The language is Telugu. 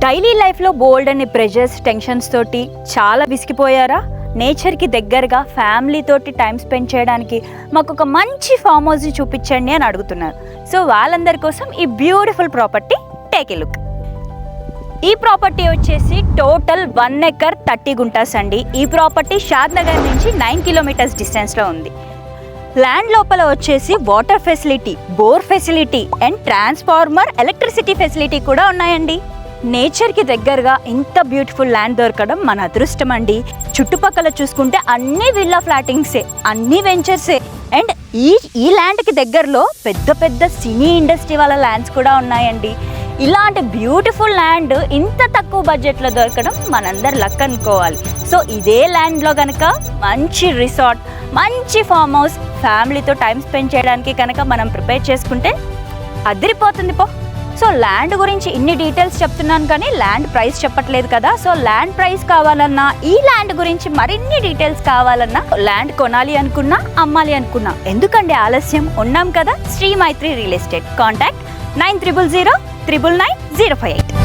డైలీ లైఫ్లో బోల్డ్ అనే ప్రెషర్స్, టెన్షన్స్ తోటి చాలా విసిగిపోయారా? నేచర్కి దగ్గరగా ఫ్యామిలీతోటి టైం స్పెండ్ చేయడానికి మాకు ఒక మంచి ఫామ్ హౌస్ని చూపించండి అని అడుగుతున్నారు. సో వాళ్ళందరి కోసం ఈ beautiful property take a look. ఈ ప్రాపర్టీ వచ్చేసి టోటల్ 1 ఎకర్ 30 గుంటాస్ అండి. ఈ ప్రాపర్టీ షాద్ నగర్ నుంచి 9 కిలోమీటర్స్ డిస్టెన్స్లో ఉంది. ల్యాండ్ లోపల వచ్చేసి water facility, bore facility and transformer, electricity facility కూడా ఉన్నాయండి. నేచర్కి దగ్గరగా ఇంత బ్యూటిఫుల్ ల్యాండ్ దొరకడం మన అదృష్టం అండి. చుట్టుపక్కల చూసుకుంటే అన్ని విల్లా ఫ్లాటింగ్సే, అన్ని వెంచర్సే అండ్ ఈ ల్యాండ్కి దగ్గరలో పెద్ద పెద్ద సినీ ఇండస్ట్రీ వాళ్ళ ల్యాండ్స్ కూడా ఉన్నాయండి. ఇలాంటి బ్యూటిఫుల్ ల్యాండ్ ఇంత తక్కువ బడ్జెట్లో దొరకడం మనందరి లక్ అనుకోవాలి. సో ఇదే ల్యాండ్లో కనుక మంచి రిసార్ట్, మంచి ఫామ్ హౌస్, ఫ్యామిలీతో టైం స్పెండ్ చేయడానికి కనుక మనం ప్రిపేర్ చేసుకుంటే అదిరిపోతుంది పో. సో ల్యాండ్ గురించి ఇన్ని డీటెయిల్స్ చెప్తున్నాను కానీ ల్యాండ్ ప్రైస్ చెప్పట్లేదు కదా. సో ల్యాండ్ ప్రైస్ కావాలన్నా, ఈ ల్యాండ్ గురించి మరిన్ని డీటెయిల్స్ కావాలన్నా, ల్యాండ్ కొనాలి అనుకున్నా, అమ్మాలి అనుకున్నా ఎందుకండి ఆలస్యం? ఉన్నాం కదా శ్రీ మైత్రి రియల్ ఎస్టేట్. కాంటాక్ట్ 9000 999 058.